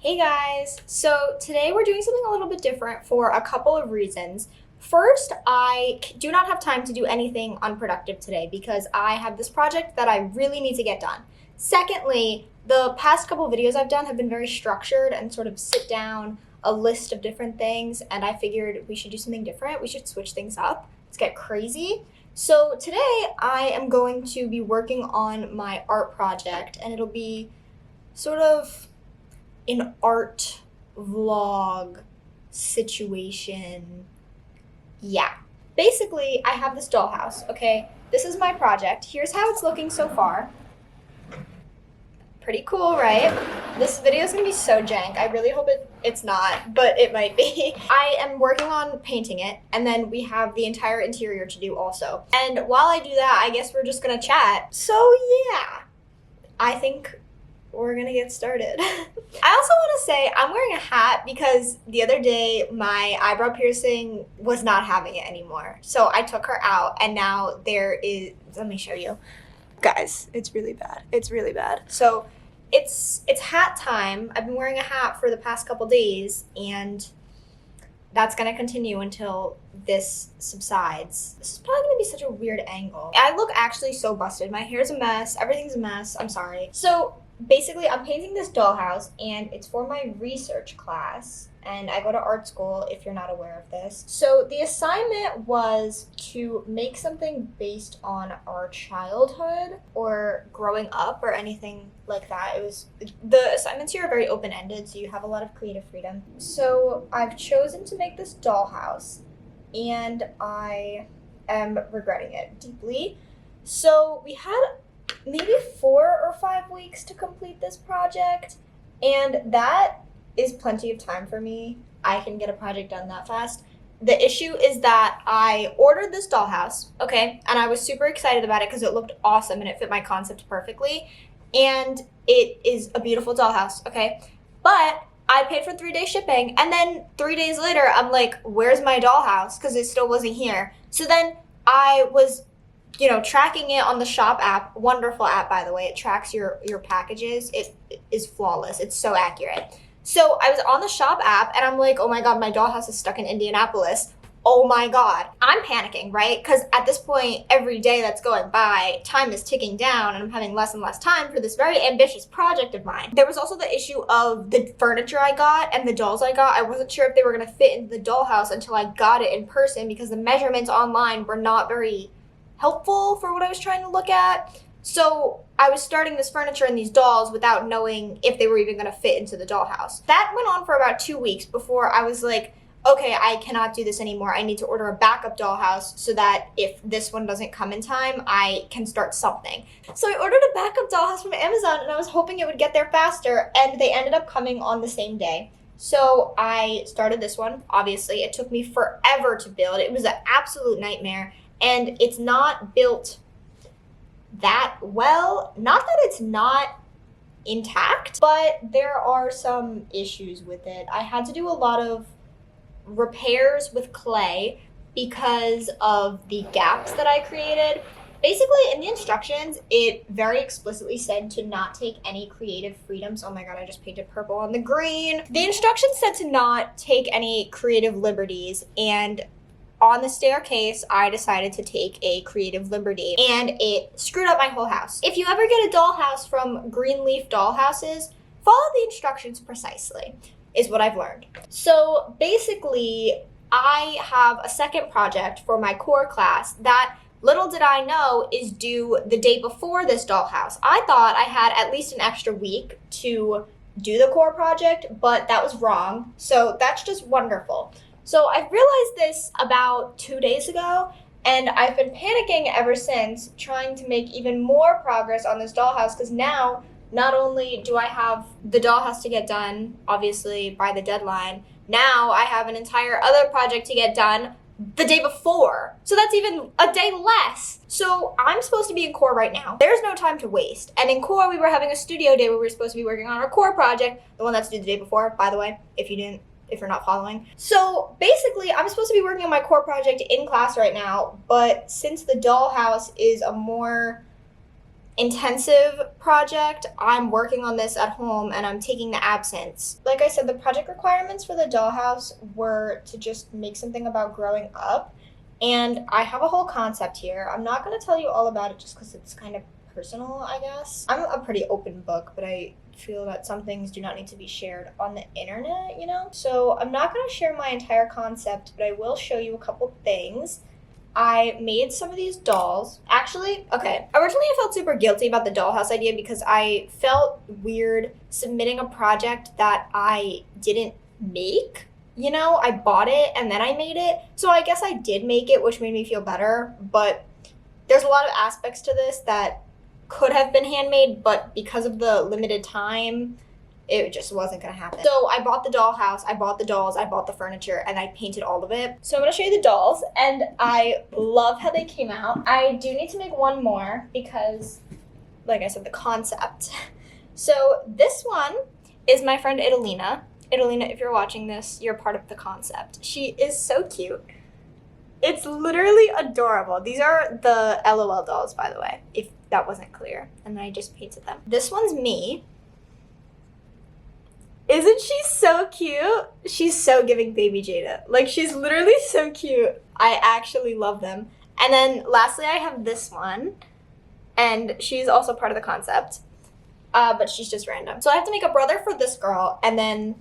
Hey guys! So today we're doing something a little bit different for a couple of reasons. First, I do not have time to do anything unproductive today because I have this project that I really need to get done. Secondly, the past couple videos I've done have been very structured and sort of sit down, a list of different things, and I figured we should do something different. We should switch things up. Let's get crazy. So today I am going to be working on my art project, and it'll be sort of an art vlog situation. Yeah. Basically, I have this dollhouse, okay? This is my project. Here's how it's looking so far. Pretty cool, right? This video is gonna be so jank. I really hope it's not, but it might be. I am working on painting it, and then we have the entire interior to do also. And while I do that, I guess we're just gonna chat. So yeah, I think we're gonna get started. I also want to say I'm wearing a hat because the other day my eyebrow piercing was not having it anymore. So I took her out and now there is, let me show you. Guys, it's really bad. It's really bad. So it's hat time. I've been wearing a hat for the past couple days and that's gonna continue until this subsides. This is probably gonna be such a weird angle. I look actually so busted. My hair's a mess. Everything's a mess. I'm sorry. So basically, I'm painting this dollhouse, and it's for my research class, and I go to art school, if you're not aware of this. So the assignment was to make something based on our childhood or growing up or anything like that. The assignments here are very open-ended, so you have a lot of creative freedom. So I've chosen to make this dollhouse, and I am regretting it deeply. So we had maybe 4 or 5 weeks to complete this project, and that is plenty of time for me. I can get a project done that fast. The issue is that I ordered this dollhouse, okay, and I was super excited about it because it looked awesome and it fit my concept perfectly, and it is a beautiful dollhouse, okay, but I paid for 3-day shipping, and then 3 days later I'm like, where's my dollhouse, because it still wasn't here. So then I was tracking it on the shop app. Wonderful app, by the way. It tracks your packages. It is flawless. It's so accurate. So I was on the shop app and I'm like, oh my God, my dollhouse is stuck in Indianapolis. Oh my God. I'm panicking, right? Because at this point, every day that's going by, time is ticking down and I'm having less and less time for this very ambitious project of mine. There was also the issue of the furniture I got and the dolls I got. I wasn't sure if they were going to fit into the dollhouse until I got it in person because the measurements online were not very helpful for what I was trying to look at. So I was starting this furniture and these dolls without knowing if they were even going to fit into the dollhouse. That went on for about 2 weeks before I was like, okay, I cannot do this anymore. I need to order a backup dollhouse so that if this one doesn't come in time, I can start something. So I ordered a backup dollhouse from Amazon and I was hoping it would get there faster, and they ended up coming on the same day. So I started this one. Obviously, it took me forever to build. It was an absolute nightmare. And it's not built that well. Not that it's not intact, but there are some issues with it. I had to do a lot of repairs with clay because of the gaps that I created. Basically, in the instructions, it very explicitly said to not take any creative freedoms. Oh my God, I just painted purple on the green. The instructions said to not take any creative liberties, and on the staircase, I decided to take a creative liberty, and it screwed up my whole house. If you ever get a dollhouse from Greenleaf Dollhouses, follow the instructions precisely, is what I've learned. So basically, I have a second project for my core class that, little did I know, is due the day before this dollhouse. I thought I had at least an extra week to do the core project, but that was wrong. So that's just wonderful. So I realized this about 2 days ago, and I've been panicking ever since, trying to make even more progress on this dollhouse, because now, not only do I have the dollhouse to get done, obviously, by the deadline, now I have an entire other project to get done the day before. So that's even a day less. So I'm supposed to be in core right now. There's no time to waste. And in core, we were having a studio day where we were supposed to be working on our core project, the one that's due the day before, by the way, if you're not following. So basically, I'm supposed to be working on my core project in class right now, but since the dollhouse is a more intensive project. I'm working on this at home and I'm taking the absence. Like I said, the project requirements for the dollhouse were to just make something about growing up. And I have a whole concept here. I'm not going to tell you all about it just because it's kind of personal, I guess. I'm a pretty open book, but I feel that some things do not need to be shared on the internet, you know? So I'm not going to share my entire concept, but I will show you a couple things. I made some of these dolls. Actually, okay. Originally, I felt super guilty about the dollhouse idea because I felt weird submitting a project that I didn't make. You know, I bought it and then I made it. So I guess I did make it, which made me feel better. But there's a lot of aspects to this that could have been handmade, but because of the limited time, it just wasn't gonna happen. So I bought the dollhouse, I bought the dolls, I bought the furniture, and I painted all of it. So I'm gonna show you the dolls, and I love how they came out. I do need to make one more because, like I said, the concept. So this one is my friend Idalina. Idalina, if you're watching this, you're part of the concept. She is so cute. It's literally adorable. These are the LOL dolls, by the way, if that wasn't clear. And then I just painted them. This one's me. Isn't she so cute? She's so giving baby Jada. Like, she's literally so cute. I actually love them. And then lastly, I have this one. And she's also part of the concept. But she's just random. So I have to make a brother for this girl, and then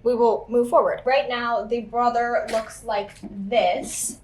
we will move forward. Right now, the brother looks like this.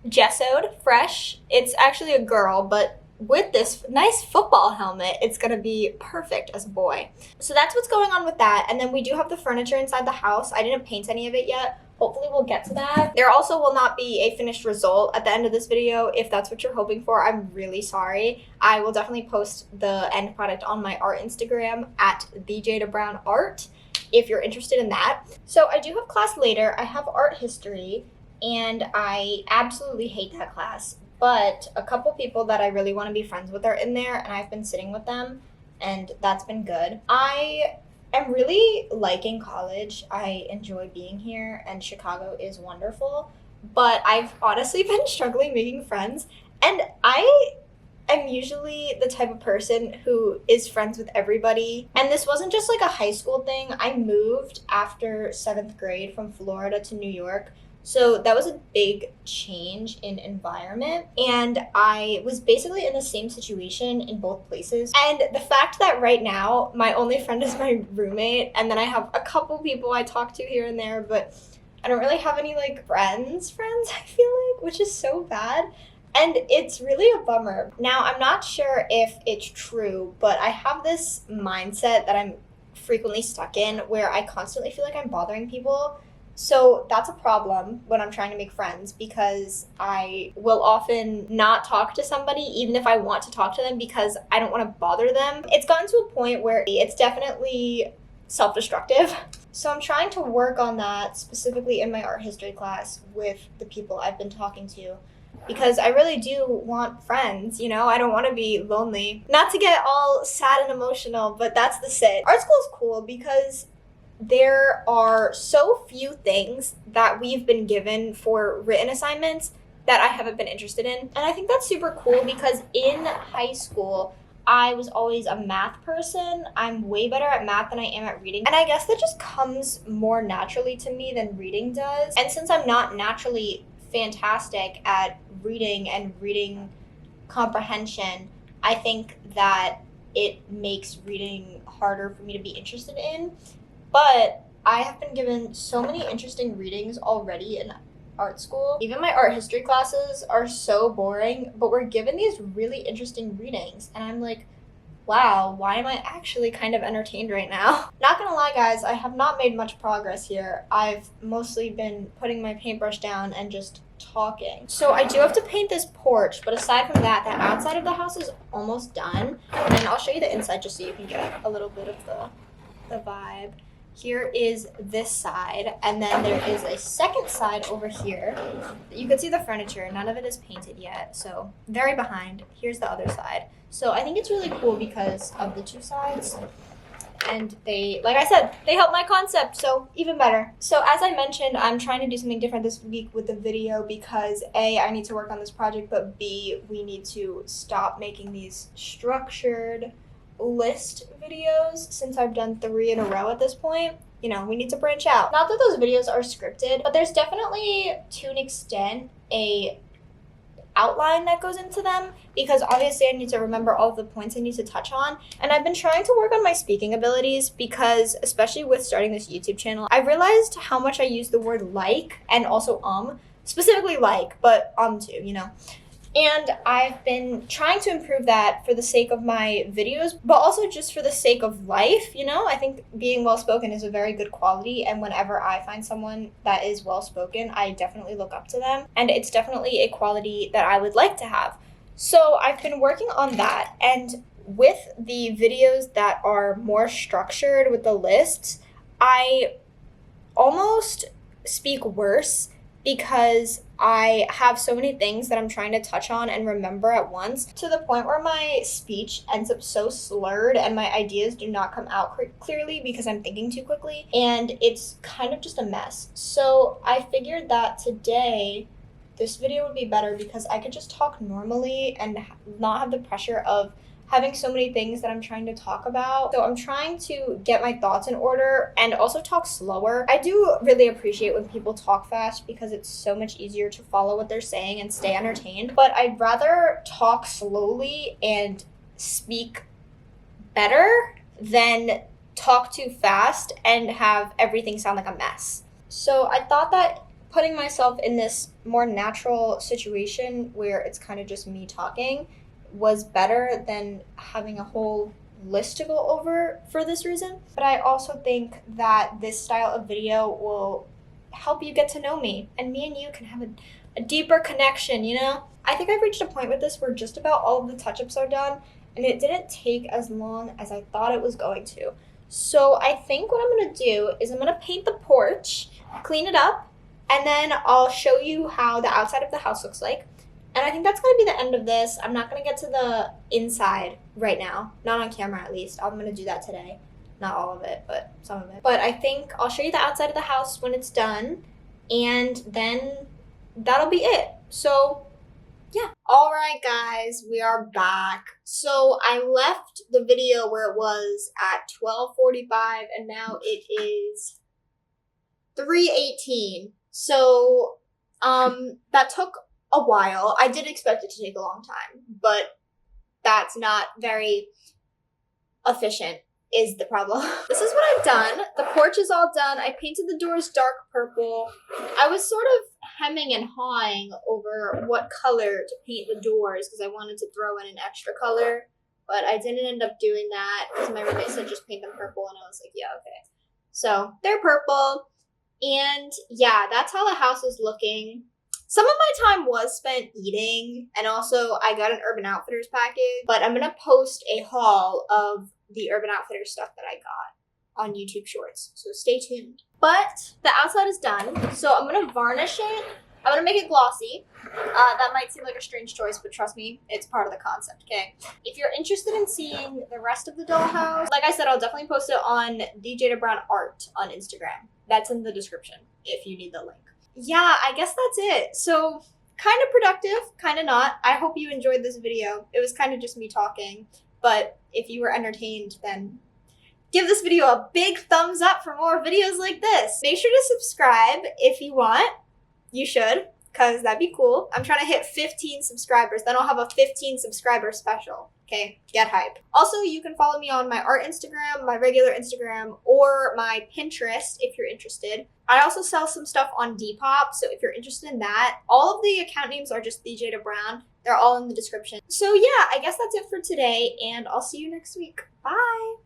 Gessoed, fresh. It's actually a girl, but with this nice football helmet, it's gonna be perfect as a boy. So that's what's going on with that. And then we do have the furniture inside the house. I didn't paint any of it yet. Hopefully we'll get to that. There also will not be a finished result at the end of this video. If that's what you're hoping for, I'm really sorry. I will definitely post the end product on my art Instagram at @thejadabrownart if you're interested in that. So I do have class later. I have art history, and I absolutely hate that class. But a couple people that I really want to be friends with are in there, and I've been sitting with them, and that's been good. I am really liking college. I enjoy being here, and Chicago is wonderful. But I've honestly been struggling making friends, and I am usually the type of person who is friends with everybody. And this wasn't just like a high school thing. I moved after 7th grade from Florida to New York. So that was a big change in environment, and I was basically in the same situation in both places. And the fact that right now my only friend is my roommate, and then I have a couple people I talk to here and there, but I don't really have any like friends, I feel like, which is so bad. And it's really a bummer. Now, I'm not sure if it's true, but I have this mindset that I'm frequently stuck in where I constantly feel like I'm bothering people. So that's a problem when I'm trying to make friends, because I will often not talk to somebody even if I want to talk to them because I don't want to bother them. It's gotten to a point where it's definitely self-destructive. So I'm trying to work on that specifically in my art history class with the people I've been talking to, because I really do want friends, you know? I don't want to be lonely. Not to get all sad and emotional, but that's the sit. Art school is cool because there are so few things that we've been given for written assignments that I haven't been interested in. And I think that's super cool because in high school, I was always a math person. I'm way better at math than I am at reading. And I guess that just comes more naturally to me than reading does. And since I'm not naturally fantastic at reading and reading comprehension, I think that it makes reading harder for me to be interested in. But I have been given so many interesting readings already in art school. Even my art history classes are so boring, but we're given these really interesting readings. And I'm like, wow, why am I actually kind of entertained right now? Not gonna lie, guys, I have not made much progress here. I've mostly been putting my paintbrush down and just talking. So I do have to paint this porch, but aside from that, the outside of the house is almost done. And I'll show you the inside just so you can get a little bit of the vibe. Here is this side, and then there is a second side over here. You can see the furniture. None of it is painted yet, so very behind. Here's the other side. So I think it's really cool because of the two sides. and they, like I said, they help my concept, so even better. So as I mentioned, I'm trying to do something different this week with the video because A, I need to work on this project, but B, we need to stop making these structured list videos since I've done 3 in a row at this point. You know, we need to branch out. Not that those videos are scripted, but there's definitely, to an extent, a outline that goes into them because obviously I need to remember all of the points I need to touch on. And I've been trying to work on my speaking abilities because, especially with starting this YouTube channel, I realized how much I use the word like and also specifically like, but too, you know. And I've been trying to improve that for the sake of my videos, but also just for the sake of life, you know? I think being well-spoken is a very good quality, and whenever I find someone that is well-spoken, I definitely look up to them, and it's definitely a quality that I would like to have. So I've been working on that, and with the videos that are more structured with the lists, I almost speak worse because I have so many things that I'm trying to touch on and remember at once to the point where my speech ends up so slurred and my ideas do not come out clearly because I'm thinking too quickly, and it's kind of just a mess. So I figured that today this video would be better because I could just talk normally and not have the pressure of having so many things that I'm trying to talk about. So I'm trying to get my thoughts in order and also talk slower. I do really appreciate when people talk fast because it's so much easier to follow what they're saying and stay entertained. But I'd rather talk slowly and speak better than talk too fast and have everything sound like a mess. So I thought that putting myself in this more natural situation where it's kind of just me talking was better than having a whole list to go over for this reason. But I also think that this style of video will help you get to know me, and me and you can have a deeper connection, you know? I think I've reached a point with this where just about all of the touch-ups are done, and it didn't take as long as I thought it was going to. So I think what I'm gonna do is I'm gonna paint the porch, clean it up, and then I'll show you how the outside of the house looks like. And I think that's going to be the end of this. I'm not going to get to the inside right now. Not on camera, at least. I'm going to do that today. Not all of it, but some of it. But I think I'll show you the outside of the house when it's done. And then that'll be it. So, yeah. All right, guys. We are back. So I left the video where it was at 12:45. And now it is 3:18. So, that took a while. I did expect it to take a long time, but that's not very efficient is the problem. This is what I've done. The porch is all done. I painted the doors dark purple. I was sort of hemming and hawing over what color to paint the doors because I wanted to throw in an extra color, but I didn't end up doing that because my roommate said just paint them purple, and I was like, yeah, okay. So they're purple, and yeah, that's how the house is looking. Some of my time was spent eating, and also I got an Urban Outfitters package, but I'm gonna post a haul of the Urban Outfitters stuff that I got on YouTube Shorts, so stay tuned. But the outside is done, so I'm gonna varnish it. I'm gonna make it glossy. That might seem like a strange choice, but trust me, it's part of the concept, okay? If you're interested in seeing the rest of the dollhouse, like I said, I'll definitely post it on DJ Brown Art on Instagram. That's in the description if you need the link. Yeah, I guess that's it. So, kind of productive, kind of not. I hope you enjoyed this video. It was kind of just me talking, but if you were entertained, then give this video a big thumbs up for more videos like this. Make sure to subscribe if you want. You should, because that'd be cool. I'm trying to hit 15 subscribers. Then I'll have a 15 subscriber special. Okay, get hype. Also, you can follow me on my art Instagram, my regular Instagram, or my Pinterest if you're interested. I also sell some stuff on Depop, so if you're interested in that, all of the account names are just DJ Brown. They're all in the description. So yeah, I guess that's it for today, and I'll see you next week. Bye!